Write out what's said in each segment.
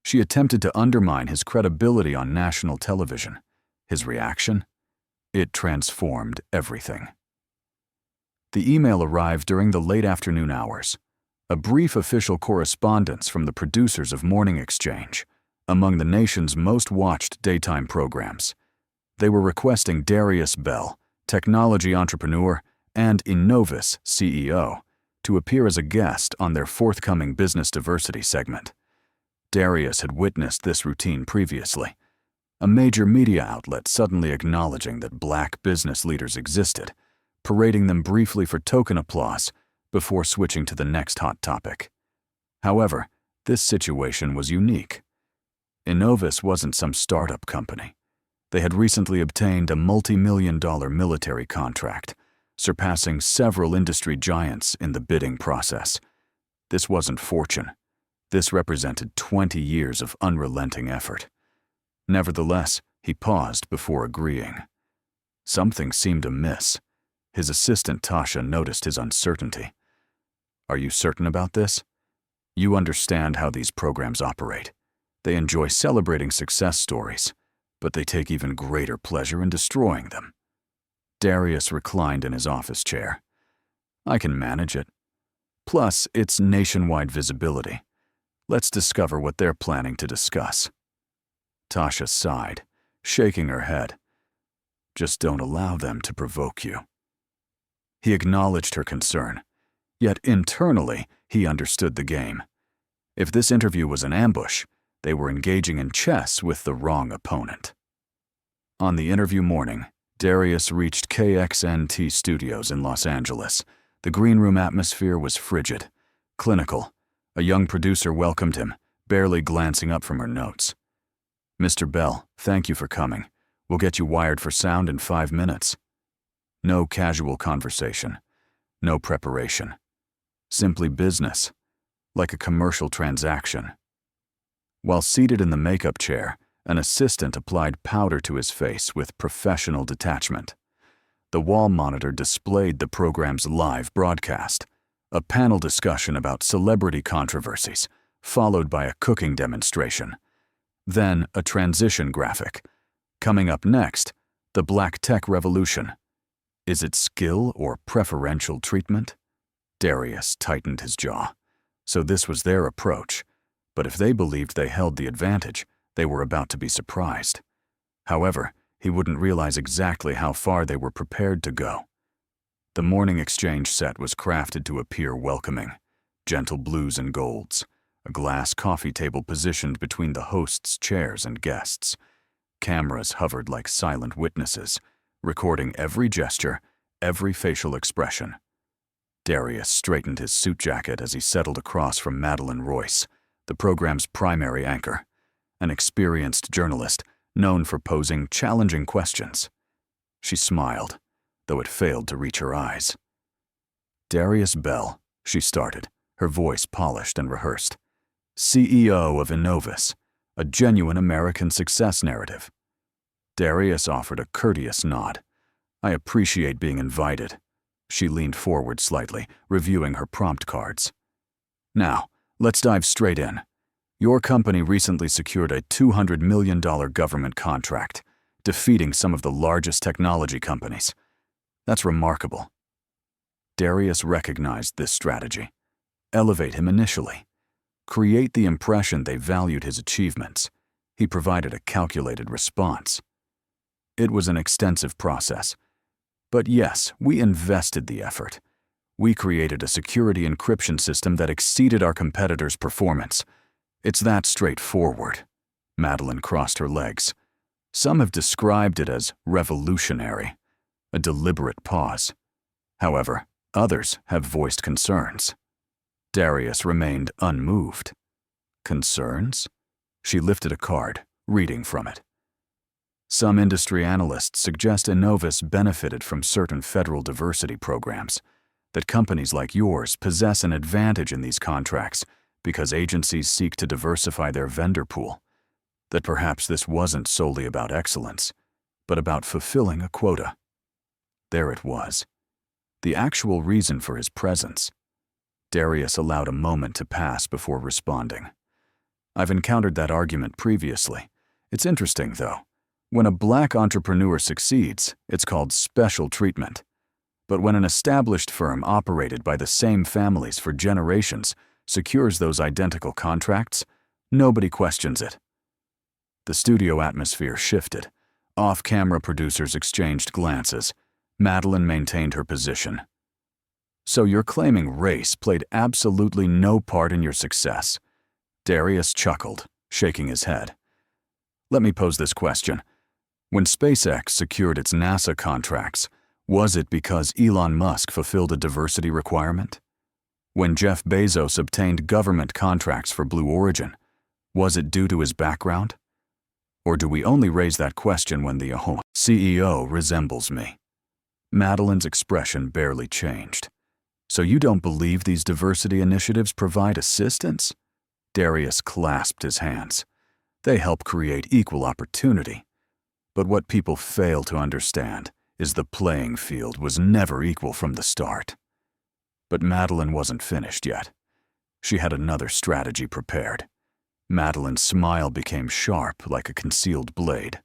She attempted to undermine his credibility on national television. His reaction? It transformed everything. The email arrived during the late afternoon hours. A brief official correspondence from the producers of Morning Exchange, among the nation's most watched daytime programs. They were requesting Darius Bell, technology entrepreneur and Innovis CEO, to appear as a guest on their forthcoming business diversity segment. Darius had witnessed this routine previously, a major media outlet suddenly acknowledging that black business leaders existed, parading them briefly for token applause before switching to the next hot topic. However, this situation was unique. Innovis wasn't some startup company. They had recently obtained a multi-million-dollar military contract, surpassing several industry giants in the bidding process. This wasn't fortune. This represented 20 years of unrelenting effort. Nevertheless, he paused before agreeing. Something seemed amiss. His assistant Tasha noticed his uncertainty. "Are you certain about this? You understand how these programs operate. They enjoy celebrating success stories, but they take even greater pleasure in destroying them." Darius reclined in his office chair. "I can manage it. Plus, it's nationwide visibility. Let's discover what they're planning to discuss." Tasha sighed, shaking her head. "Just don't allow them to provoke you." He acknowledged her concern, yet internally he understood the game. If this interview was an ambush, they were engaging in chess with the wrong opponent. On the interview morning, Darius reached KXNT Studios in Los Angeles. The green room atmosphere was frigid, clinical. A young producer welcomed him, barely glancing up from her notes. "Mr. Bell, thank you for coming. We'll get you wired for sound in 5 minutes." No casual conversation, no preparation. Simply business, like a commercial transaction. While seated in the makeup chair, an assistant applied powder to his face with professional detachment. The wall monitor displayed the program's live broadcast, a panel discussion about celebrity controversies, followed by a cooking demonstration. Then a transition graphic. Coming up next, the black tech revolution. Is it skill or preferential treatment? Darius tightened his jaw. So this was their approach. But if they believed they held the advantage, they were about to be surprised. However, he wouldn't realize exactly how far they were prepared to go. The Morning Exchange set was crafted to appear welcoming. Gentle blues and golds. A glass coffee table positioned between the host's chairs and guests. Cameras hovered like silent witnesses, recording every gesture, every facial expression. Darius straightened his suit jacket as he settled across from Madeline Royce, the program's primary anchor, an experienced journalist known for posing challenging questions. She smiled, though it failed to reach her eyes. "Darius Bell," she started, her voice polished and rehearsed. "CEO of Innovis, a genuine American success narrative." Darius offered a courteous nod. "I appreciate being invited." She leaned forward slightly, reviewing her prompt cards. "Now, let's dive straight in. Your company recently secured a $200 million government contract, defeating some of the largest technology companies. That's remarkable." Darius recognized this strategy. Elevate him initially. Create the impression they valued his achievements. He provided a calculated response. It was an extensive process. But yes, we invested the effort. We created a security encryption system that exceeded our competitors' performance. It's that straightforward. Madeline crossed her legs. Some have described it as revolutionary, a deliberate pause. However, others have voiced concerns. Darius remained unmoved. Concerns? She lifted a card, reading from it. Some industry analysts suggest Innovis benefited from certain federal diversity programs, that companies like yours possess an advantage in these contracts because agencies seek to diversify their vendor pool, that perhaps this wasn't solely about excellence, but about fulfilling a quota. There it was. The actual reason for his presence. Darius allowed a moment to pass before responding. I've encountered that argument previously. It's interesting, though. When a black entrepreneur succeeds, it's called special treatment. But when an established firm operated by the same families for generations secures those identical contracts, nobody questions it. The studio atmosphere shifted. Off-camera producers exchanged glances. Madeline maintained her position. So you're claiming race played absolutely no part in your success? Darius chuckled, shaking his head. Let me pose this question. When SpaceX secured its NASA contracts, was it because Elon Musk fulfilled a diversity requirement? When Jeff Bezos obtained government contracts for Blue Origin, was it due to his background? Or do we only raise that question when the CEO resembles me? Madeline's expression barely changed. So you don't believe these diversity initiatives provide assistance? Darius clasped his hands. They help create equal opportunity. But what people fail to understand is the playing field was never equal from the start. But Madeline wasn't finished yet. She had another strategy prepared. Madeline's smile became sharp like a concealed blade.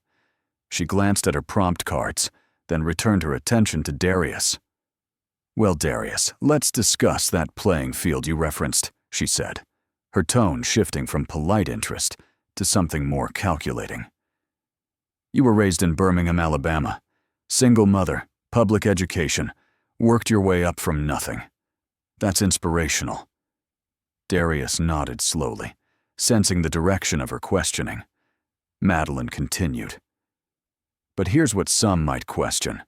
She glanced at her prompt cards, then returned her attention to Darius. Well, Darius, let's discuss that playing field you referenced, she said, her tone shifting from polite interest to something more calculating. You were raised in Birmingham, Alabama. Single mother, public education, worked your way up from nothing. That's inspirational. Darius nodded slowly, sensing the direction of her questioning. Madeline continued. But here's what some might question.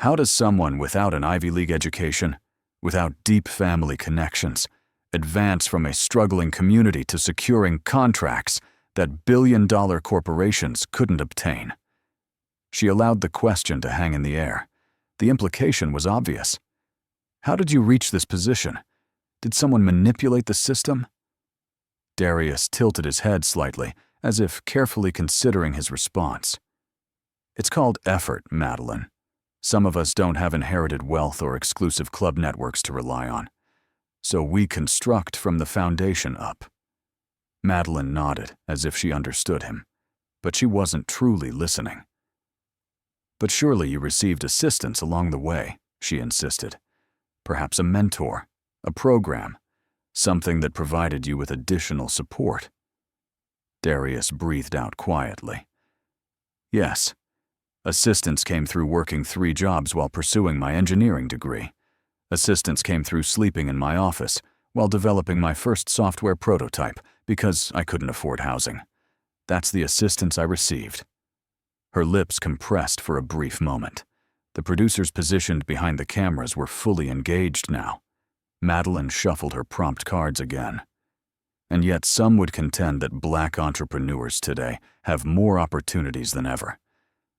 How does someone without an Ivy League education, without deep family connections, advance from a struggling community to securing contracts that billion-dollar corporations couldn't obtain? She allowed the question to hang in the air. The implication was obvious. How did you reach this position? Did someone manipulate the system? Darius tilted his head slightly, as if carefully considering his response. It's called effort, Madeline. Some of us don't have inherited wealth or exclusive club networks to rely on. So we construct from the foundation up. Madeline nodded as if she understood him, but she wasn't truly listening. But surely you received assistance along the way, she insisted. Perhaps a mentor, a program, something that provided you with additional support. Darius breathed out quietly. Yes. Assistance came through working 3 jobs while pursuing my engineering degree. Assistance came through sleeping in my office while developing my first software prototype because I couldn't afford housing. That's the assistance I received. Her lips compressed for a brief moment. The producers positioned behind the cameras were fully engaged now. Madeline shuffled her prompt cards again. And yet some would contend that black entrepreneurs today have more opportunities than ever.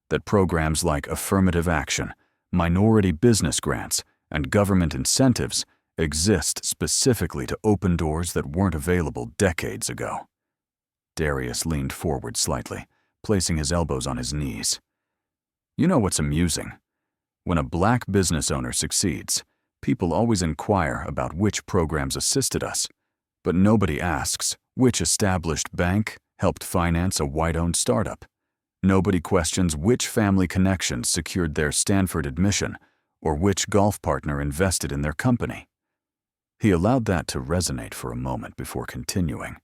That programs like affirmative action, minority business grants, and government incentives exist specifically to open doors that weren't available decades ago. Darius leaned forward slightly, placing his elbows on his knees. You know what's amusing? When a black business owner succeeds, people always inquire about which programs assisted us, but nobody asks which established bank helped finance a white-owned startup. Nobody questions which family connections secured their Stanford admission or which golf partner invested in their company. He allowed that to resonate for a moment before continuing.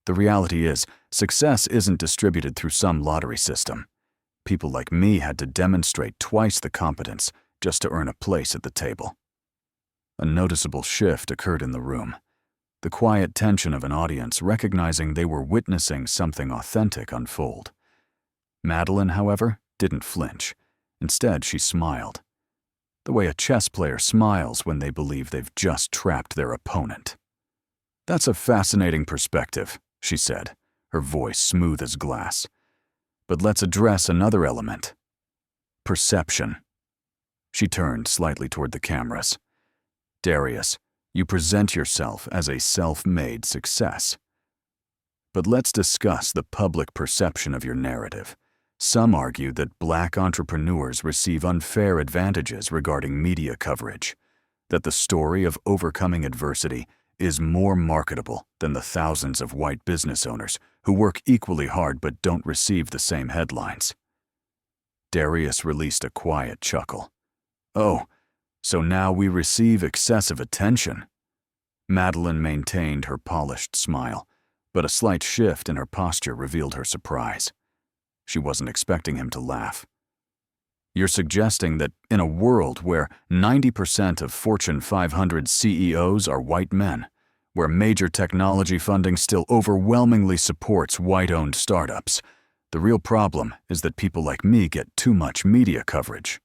The reality is, success isn't distributed through some lottery system. People like me had to demonstrate twice the competence just to earn a place at the table. A noticeable shift occurred in the room. The quiet tension of an audience recognizing they were witnessing something authentic unfold. Madeline, however, didn't flinch. Instead, she smiled. The way a chess player smiles when they believe they've just trapped their opponent. That's a fascinating perspective, she said, her voice smooth as glass. But let's address another element. Perception. She turned slightly toward the cameras. Darius, you present yourself as a self-made success. But let's discuss the public perception of your narrative. Some argue that black entrepreneurs receive unfair advantages regarding media coverage, that the story of overcoming adversity is more marketable than the thousands of white business owners who work equally hard but don't receive the same headlines. Darius released a quiet chuckle. Oh, so now we receive excessive attention. Madeline maintained her polished smile, but a slight shift in her posture revealed her surprise. She wasn't expecting him to laugh. You're suggesting that in a world where 90% of Fortune 500 CEOs are white men, where major technology funding still overwhelmingly supports white-owned startups, the real problem is that people like me get too much media coverage.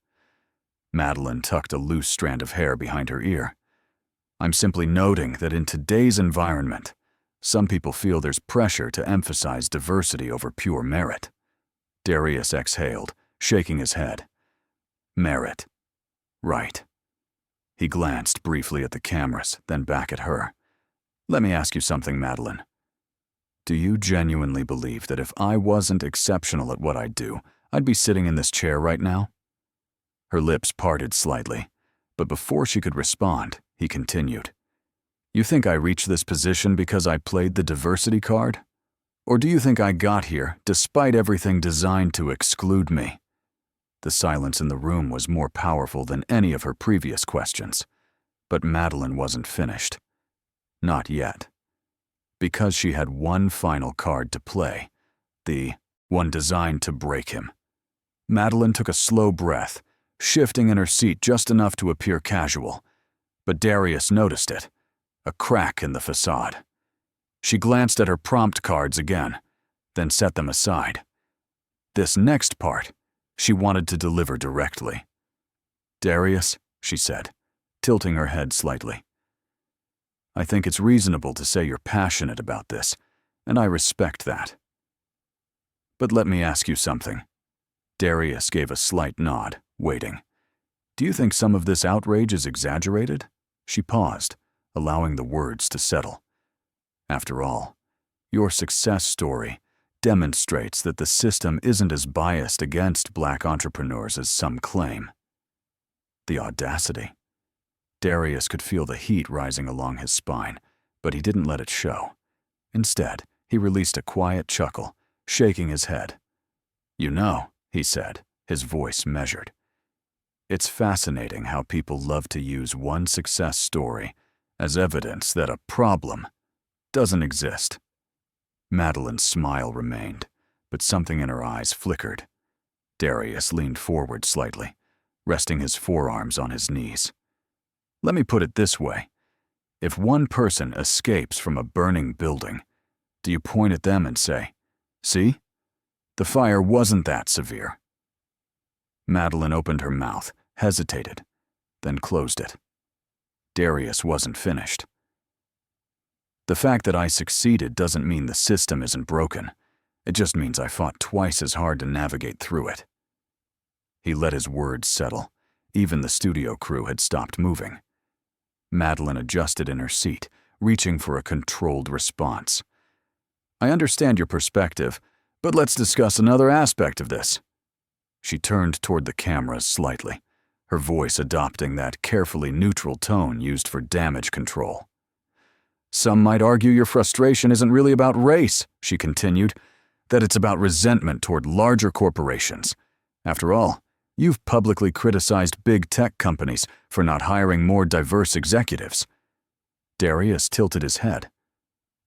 Madeline tucked a loose strand of hair behind her ear. I'm simply noting that in today's environment, some people feel there's pressure to emphasize diversity over pure merit. Darius exhaled, shaking his head. Merit. Right. He glanced briefly at the cameras, then back at her. Let me ask you something, Madeline. Do you genuinely believe that if I wasn't exceptional at what I do, I'd be sitting in this chair right now? Her lips parted slightly, but before she could respond, he continued. You think I reached this position because I played the diversity card? Or do you think I got here despite everything designed to exclude me? The silence in the room was more powerful than any of her previous questions. But Madeline wasn't finished. Not yet. Because she had one final card to play, the one designed to break him. Madeline took a slow breath, shifting in her seat just enough to appear casual. But Darius noticed it, a crack in the facade. She glanced at her prompt cards again, then set them aside. This next part, she wanted to deliver directly. Darius, she said, tilting her head slightly. I think it's reasonable to say you're passionate about this, and I respect that. But let me ask you something. Darius gave a slight nod, waiting. Do you think some of this outrage is exaggerated? She paused, allowing the words to settle. After all, your success story demonstrates that the system isn't as biased against black entrepreneurs as some claim. The audacity. Darius could feel the heat rising along his spine, but he didn't let it show. Instead, he released a quiet chuckle, shaking his head. You know, he said, his voice measured. It's fascinating how people love to use one success story as evidence that a problem doesn't exist. Madeline's smile remained, but something in her eyes flickered. Darius leaned forward slightly, resting his forearms on his knees. Let me put it this way. If one person escapes from a burning building, do you point at them and say, see? The fire wasn't that severe. Madeline opened her mouth, hesitated, then closed it. Darius wasn't finished. The fact that I succeeded doesn't mean the system isn't broken. It just means I fought twice as hard to navigate through it. He let his words settle. Even the studio crew had stopped moving. Madeline adjusted in her seat, reaching for a controlled response. I understand your perspective, but let's discuss another aspect of this. She turned toward the cameras slightly, her voice adopting that carefully neutral tone used for damage control. Some might argue your frustration isn't really about race, she continued, that it's about resentment toward larger corporations. After all, you've publicly criticized big tech companies for not hiring more diverse executives. Darius tilted his head.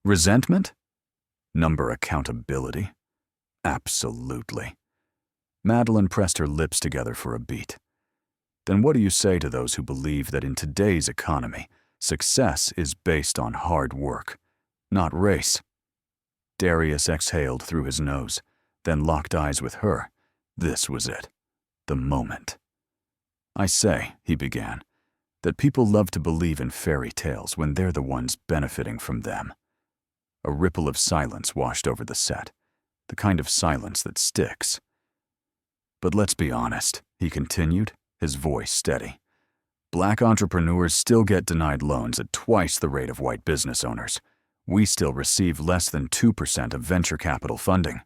Resentment? Number accountability? Absolutely. Madeline pressed her lips together for a beat. Then what do you say to those who believe that in today's economy, success is based on hard work, not race? Darius exhaled through his nose, then locked eyes with her. This was it. The moment. I say, he began, that people love to believe in fairy tales when they're the ones benefiting from them. A ripple of silence washed over the set, the kind of silence that sticks. But let's be honest, he continued, his voice steady. Black entrepreneurs still get denied loans at twice the rate of white business owners. We still receive less than 2% of venture capital funding.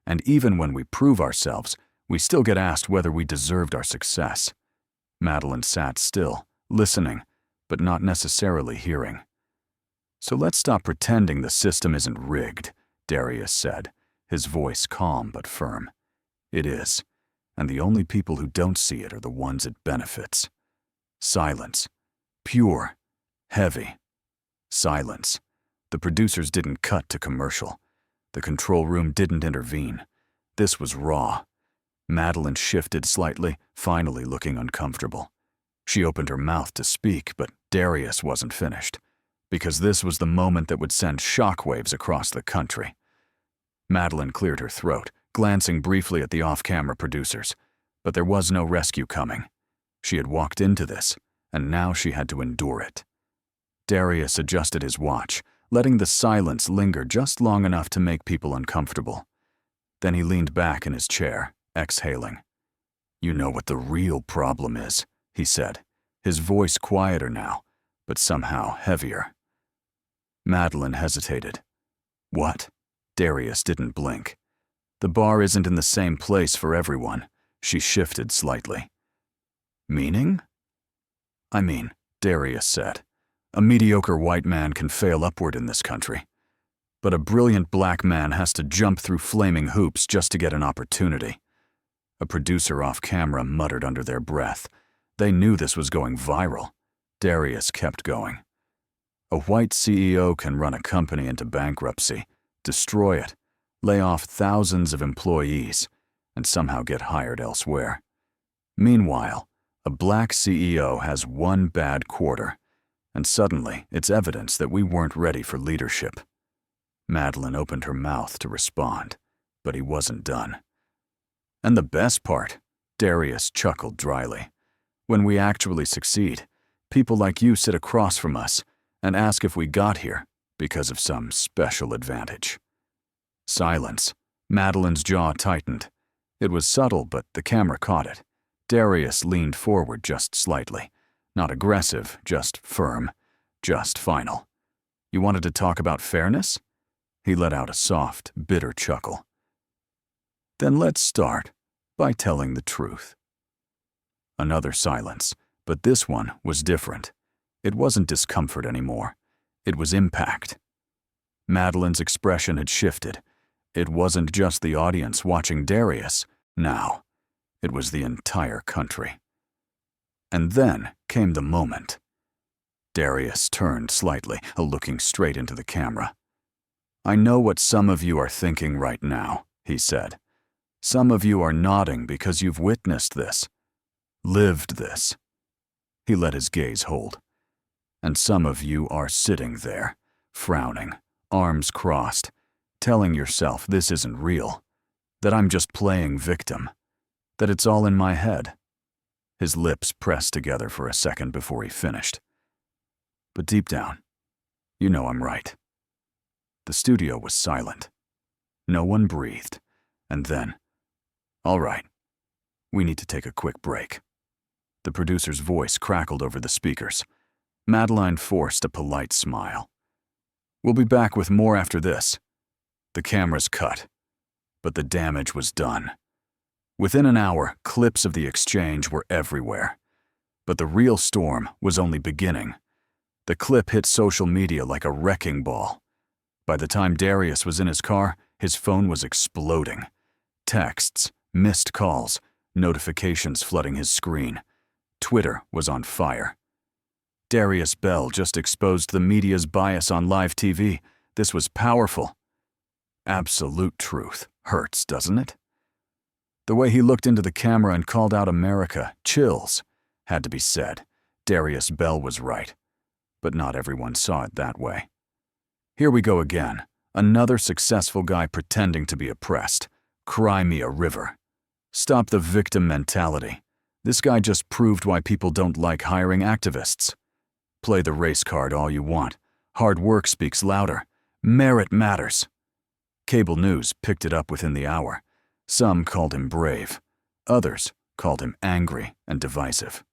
And even when we prove ourselves, we still get asked whether we deserved our success. Madeline sat still, listening, but not necessarily hearing. So let's stop pretending the system isn't rigged, Darius said, his voice calm but firm. It is, and the only people who don't see it are the ones it benefits. Silence. Pure. Heavy. Silence. The producers didn't cut to commercial. The control room didn't intervene. This was raw. Madeline shifted slightly, finally looking uncomfortable. She opened her mouth to speak, but Darius wasn't finished, because this was the moment that would send shockwaves across the country. Madeline cleared her throat, glancing briefly at the off-camera producers, but there was no rescue coming. She had walked into this, and now she had to endure it. Darius adjusted his watch, letting the silence linger just long enough to make people uncomfortable. Then he leaned back in his chair, exhaling. "You know what the real problem is," he said, his voice quieter now, but somehow heavier. Madeline hesitated. "What?" Darius didn't blink. "The bar isn't in the same place for everyone." She shifted slightly. "Meaning?" "I mean," Darius said, "a mediocre white man can fail upward in this country. But a brilliant black man has to jump through flaming hoops just to get an opportunity." A producer off camera muttered under their breath. They knew this was going viral. Darius kept going. "A white CEO can run a company into bankruptcy, destroy it, lay off thousands of employees, and somehow get hired elsewhere. Meanwhile, a black CEO has one bad quarter, and suddenly it's evidence that we weren't ready for leadership." Madeline opened her mouth to respond, but he wasn't done. "And the best part," Darius chuckled dryly, "when we actually succeed, people like you sit across from us and ask if we got here because of some special advantage." Silence. Madeline's jaw tightened. It was subtle, but the camera caught it. Darius leaned forward just slightly. Not aggressive, just firm, just final. "You wanted to talk about fairness?" He let out a soft, bitter chuckle. "Then let's start by telling the truth." Another silence, but this one was different. It wasn't discomfort anymore. It was impact. Madeline's expression had shifted. It wasn't just the audience watching Darius. Now, it was the entire country. And then came the moment. Darius turned slightly, looking straight into the camera. "I know what some of you are thinking right now," he said. "Some of you are nodding because you've witnessed this, lived this." He let his gaze hold. "And some of you are sitting there, frowning, arms crossed, telling yourself this isn't real, that I'm just playing victim, that it's all in my head." His lips pressed together for a second before he finished. "But deep down, you know I'm right." The studio was silent. No one breathed. And then, "All right, we need to take a quick break." The producer's voice crackled over the speakers. Madeline forced a polite smile. "We'll be back with more after this." The cameras cut, but the damage was done. Within an hour, clips of the exchange were everywhere. But the real storm was only beginning. The clip hit social media like a wrecking ball. By the time Darius was in his car, his phone was exploding. Texts, missed calls, notifications flooding his screen. Twitter was on fire. Darius Bell just exposed the media's bias on live TV. This was powerful. Absolute truth hurts, doesn't it? The way he looked into the camera and called out America, chills, had to be said. Darius Bell was right. But not everyone saw it that way. Here we go again. Another successful guy pretending to be oppressed. Cry me a river. Stop the victim mentality. This guy just proved why people don't like hiring activists. Play the race card all you want. Hard work speaks louder. Merit matters. Cable news picked it up within the hour. Some called him brave. Others called him angry and divisive.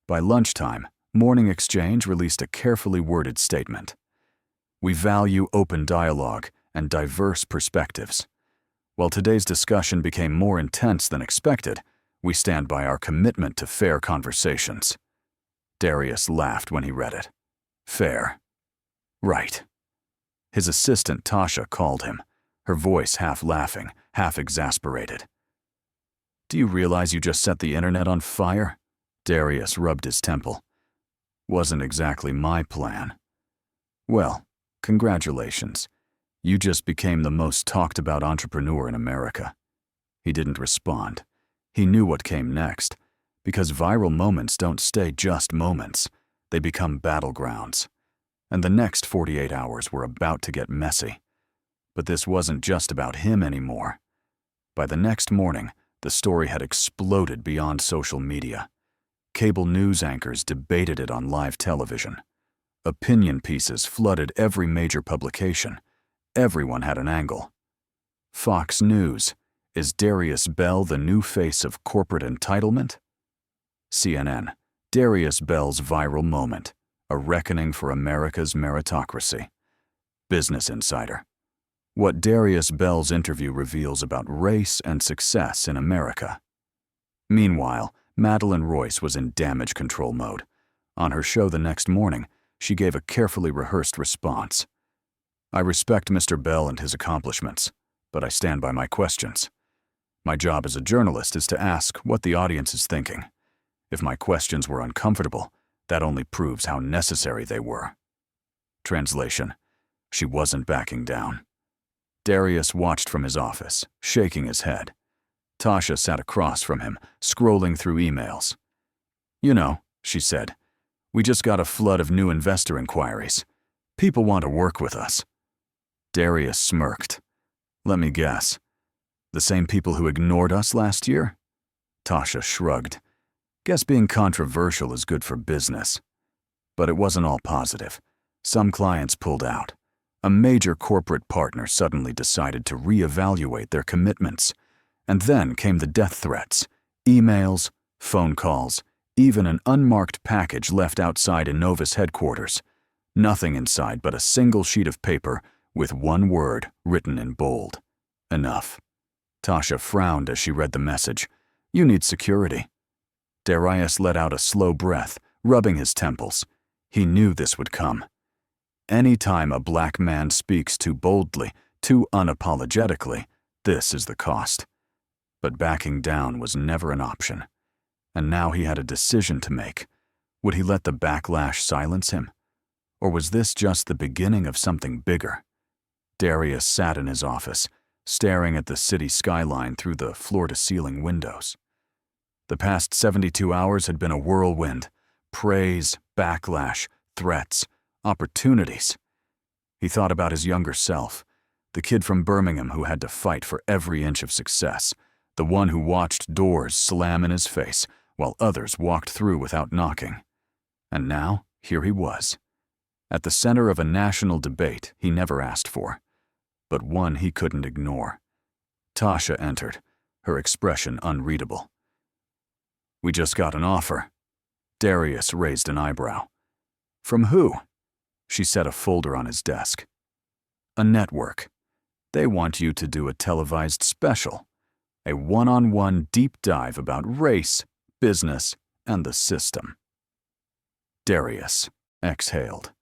By lunchtime, Morning Exchange released a carefully worded statement. "We value open dialogue and diverse perspectives. While today's discussion became more intense than expected, we stand by our commitment to fair conversations." Darius laughed when he read it. Fair. Right. His assistant Tasha called him, her voice half laughing, half exasperated. Do you realize you just set the internet on fire? Darius rubbed his temple. Wasn't exactly my plan. Well, congratulations. You just became the most talked about entrepreneur in America. He didn't respond. He knew what came next, because viral moments don't stay just moments. They become battlegrounds. And the next 48 hours were about to get messy. But this wasn't just about him anymore. By the next morning, the story had exploded beyond social media. Cable news anchors debated it on live television. Opinion pieces flooded every major publication. Everyone had an angle. Fox News: is Darius Bell the new face of corporate entitlement? CNN: Darius Bell's viral moment, a reckoning for America's meritocracy. Business Insider: what Darius Bell's interview reveals about race and success in America. Meanwhile, Madeline Royce was in damage control mode. On her show the next morning, she gave a carefully rehearsed response. I respect Mr. Bell and his accomplishments, but I stand by my questions. My job as a journalist is to ask what the audience is thinking. If my questions were uncomfortable, that only proves how necessary they were. Translation: she wasn't backing down. Darius watched from his office, shaking his head. Tasha sat across from him, scrolling through emails. You know, she said, we just got a flood of new investor inquiries. People want to work with us. Darius smirked. Let me guess. The same people who ignored us last year? Tasha shrugged. Guess being controversial is good for business. But it wasn't all positive. Some clients pulled out. A major corporate partner suddenly decided to reevaluate their commitments. And then came the death threats, emails, phone calls, even an unmarked package left outside Innova's headquarters. Nothing inside but a single sheet of paper with one word written in bold. Enough. Tasha frowned as she read the message. You need security. Darius let out a slow breath, rubbing his temples. He knew this would come. Any time a black man speaks too boldly, too unapologetically, this is the cost. But backing down was never an option. And now he had a decision to make. Would he let the backlash silence him? Or was this just the beginning of something bigger? Darius sat in his office, staring at the city skyline through the floor-to-ceiling windows. The past 72 hours had been a whirlwind. Praise, backlash, threats, opportunities. He thought about his younger self, the kid from Birmingham who had to fight for every inch of success, the one who watched doors slam in his face while others walked through without knocking. And now, here he was, at the center of a national debate he never asked for, but one he couldn't ignore. Tasha entered, her expression unreadable. We just got an offer. Darius raised an eyebrow. From who? She set a folder on his desk. A network. They want you to do a televised special. A one-on-one deep dive about race, business, and the system. Darius exhaled.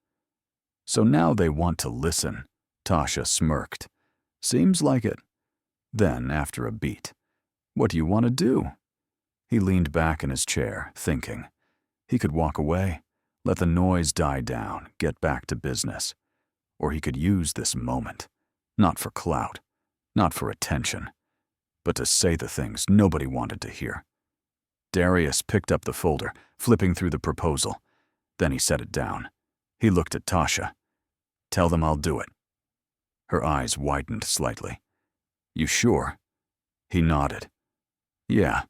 So now they want to listen. Tasha smirked. Seems like it. Then, after a beat, what do you want to do? He leaned back in his chair, thinking. He could walk away, let the noise die down, get back to business. Or he could use this moment, not for clout, not for attention, but to say the things nobody wanted to hear. Darius picked up the folder, flipping through the proposal. Then he set it down. He looked at Tasha. Tell them I'll do it. Her eyes widened slightly. You sure? He nodded. Yeah.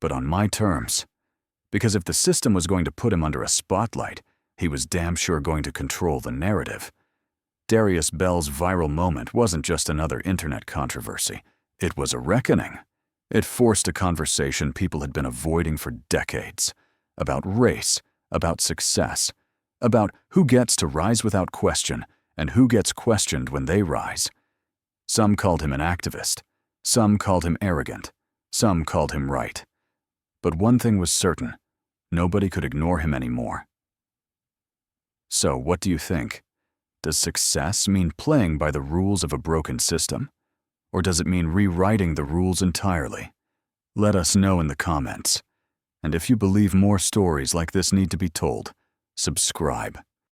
But on my terms. Because if the system was going to put him under a spotlight, he was damn sure going to control the narrative. Darius Bell's viral moment wasn't just another internet controversy. It was a reckoning. It forced a conversation people had been avoiding for decades. About race, about success, about who gets to rise without question and who gets questioned when they rise. Some called him an activist. Some called him arrogant. Some called him right. But one thing was certain. Nobody could ignore him anymore. So, what do you think? Does success mean playing by the rules of a broken system? Or does it mean rewriting the rules entirely? Let us know in the comments. And if you believe more stories like this need to be told, subscribe.